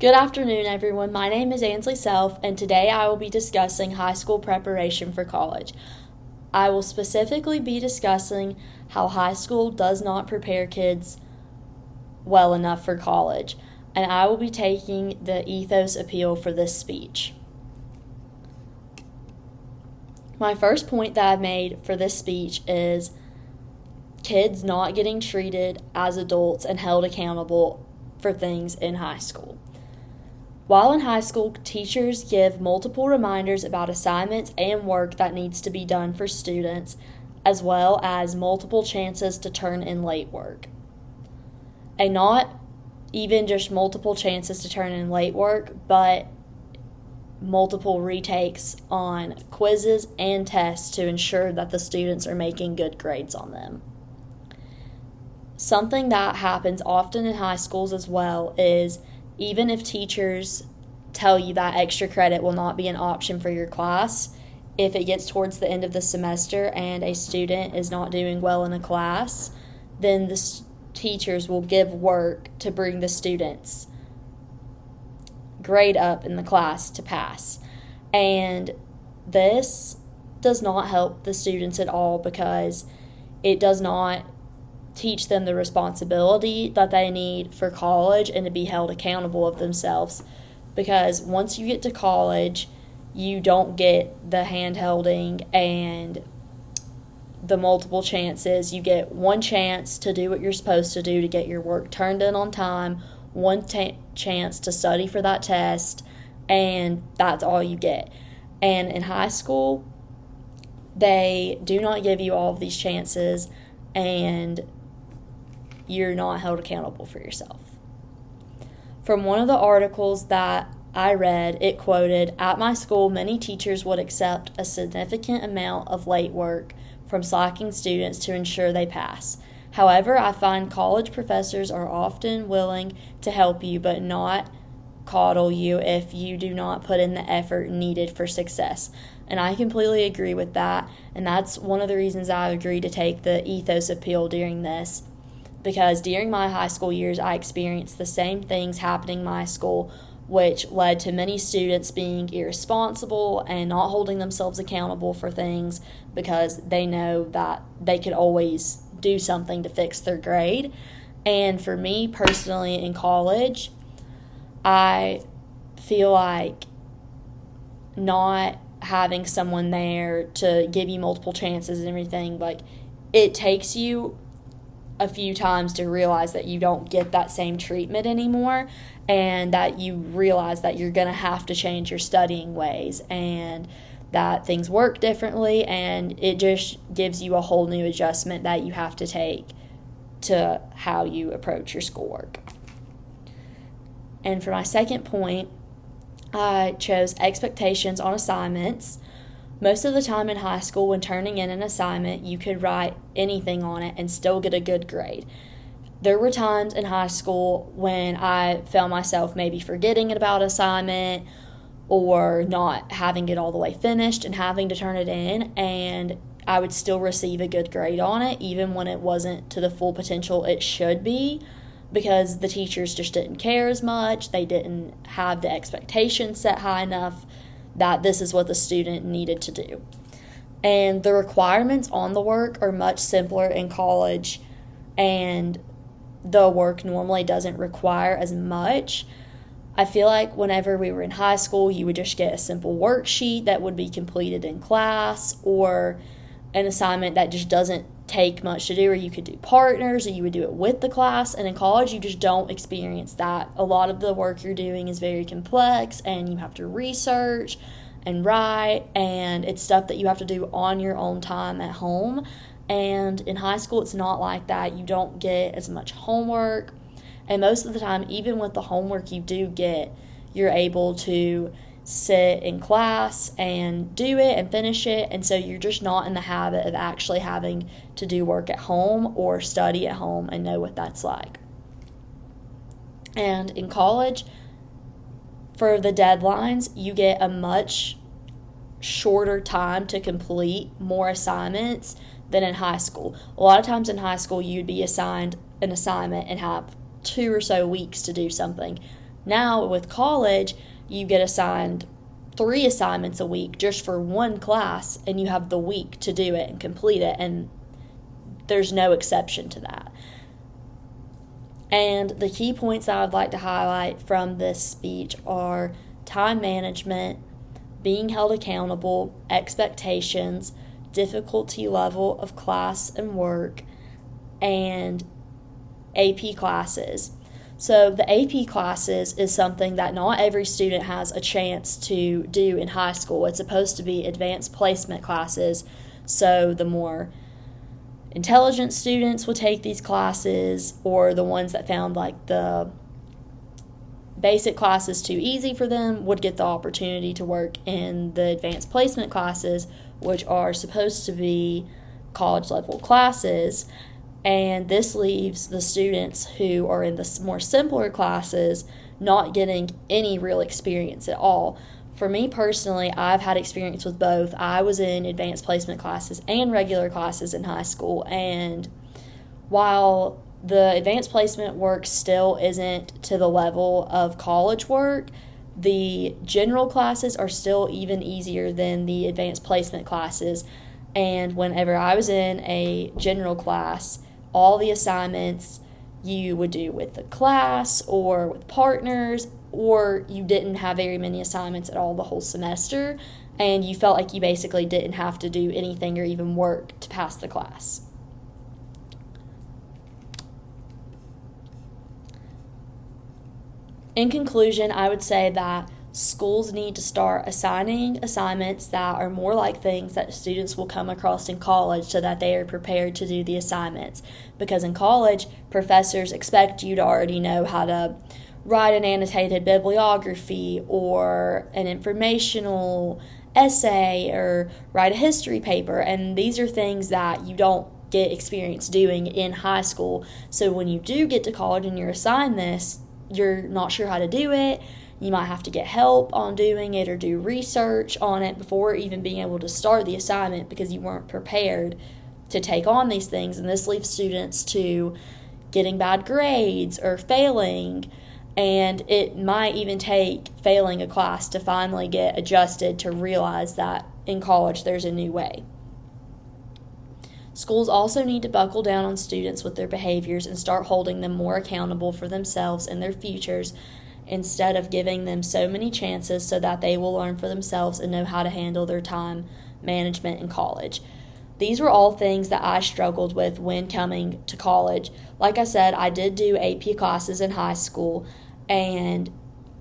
Good afternoon, everyone. My name is Ansley Self, and today I will be discussing high school preparation for college. I will specifically be discussing how high school does not prepare kids well enough for college, and I will be taking the ethos appeal for this speech. My first point that I've made for this speech is kids not getting treated as adults and held accountable for things in high school. While in high school, teachers give multiple reminders about assignments and work that needs to be done for students, as well as multiple chances to turn in late work. And not even just multiple chances to turn in late work, but multiple retakes on quizzes and tests to ensure that the students are making good grades on them. Something that happens often in high schools as well is even if teachers tell you that extra credit will not be an option for your class, if it gets towards the end of the semester and a student is not doing well in a class, then the teachers will give work to bring the students grade up in the class to pass. And this does not help the students at all because it does not teach them the responsibility that they need for college and to be held accountable of themselves. Because once you get to college, you don't get the hand-holding and the multiple chances. You get one chance to do what you're supposed to do to get your work turned in on time, one chance to study for that test, and that's all you get. And in high school, they do not give you all of these chances, and you're not held accountable for yourself. From one of the articles that I read, it quoted, "At my school, many teachers would accept a significant amount of late work from slacking students to ensure they pass. However, I find college professors are often willing to help you but not coddle you if you do not put in the effort needed for success." And I completely agree with that, and that's one of the reasons I agreed to take the ethos appeal during this. Because during my high school years, I experienced the same things happening in my school, which led to many students being irresponsible and not holding themselves accountable for things because they know that they could always do something to fix their grade. And for me personally in college, I feel like not having someone there to give you multiple chances and everything, like, it takes you a few times to realize that you don't get that same treatment anymore and that you realize that you're going to have to change your studying ways and that things work differently, and it just gives you a whole new adjustment that you have to take to how you approach your schoolwork. And for my second point, I chose expectations on assignments. Most of the time in high school, when turning in an assignment, you could write anything on it and still get a good grade. There were times in high school when I found myself maybe forgetting about an assignment or not having it all the way finished and having to turn it in, and I would still receive a good grade on it even when it wasn't to the full potential it should be, because the teachers just didn't care as much. They didn't have the expectations set high enough that this is what the student needed to do. And the requirements on the work are much simpler in college, and the work normally doesn't require as much. I feel like whenever we were in high school, you would just get a simple worksheet that would be completed in class, or an assignment that just doesn't take much to do, or you could do partners, or you would do it with the class. And in college, you just don't experience that. A lot of the work you're doing is very complex, and you have to research and write, and it's stuff that you have to do on your own time at home. And in high school, it's not like that. You don't get as much homework, and most of the time, even with the homework you do get, you're able to sit in class and do it and finish it, and so you're just not in the habit of actually having to do work at home or study at home and know what that's like. And in college, for the deadlines, you get a much shorter time to complete more assignments than in high school. A lot of times in high school, you'd be assigned an assignment and have 2 or so weeks to do something. Now with college, you get assigned 3 assignments a week just for one class, and you have the week to do it and complete it, and there's no exception to that. And the key points I would like to highlight from this speech are time management, being held accountable, expectations, difficulty level of class and work, and AP classes. So the AP classes is something that not every student has a chance to do in high school. It's supposed to be advanced placement classes, so the more intelligent students will take these classes, or the ones that found like the basic classes too easy for them would get the opportunity to work in the advanced placement classes, which are supposed to be college level classes. And this leaves the students who are in the more simpler classes not getting any real experience at all. For me personally, I've had experience with both. I was in advanced placement classes and regular classes in high school, and while the advanced placement work still isn't to the level of college work, the general classes are still even easier than the advanced placement classes. And whenever I was in a general class, all the assignments you would do with the class or with partners, or you didn't have very many assignments at all the whole semester, and you felt like you basically didn't have to do anything or even work to pass the class. In conclusion, I would say that schools need to start assigning assignments that are more like things that students will come across in college so that they are prepared to do the assignments. Because in college, professors expect you to already know how to write an annotated bibliography or an informational essay or write a history paper, and these are things that you don't get experience doing in high school. So when you do get to college and you're assigned this, you're not sure how to do it. You might have to get help on doing it or do research on it before even being able to start the assignment because you weren't prepared to take on these things. And this leaves students to getting bad grades or failing. And it might even take failing a class to finally get adjusted to realize that in college there's a new way. Schools also need to buckle down on students with their behaviors and start holding them more accountable for themselves and their futures, instead of giving them so many chances so that they will learn for themselves and know how to handle their time management in college. These were all things that I struggled with when coming to college. Like I said, I did do AP classes in high school, and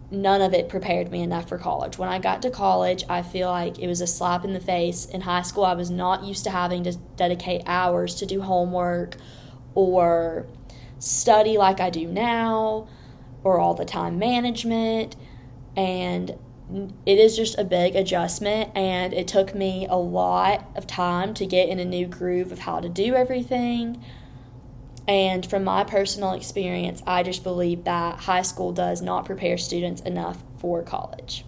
none of it prepared me enough for college. When I got to college, I feel like it was a slap in the face. In high school, I was not used to having to dedicate hours to do homework or study like I do now, or all the time management, and it is just a big adjustment, and it took me a lot of time to get in a new groove of how to do everything. And from my personal experience, I just believe that high school does not prepare students enough for college.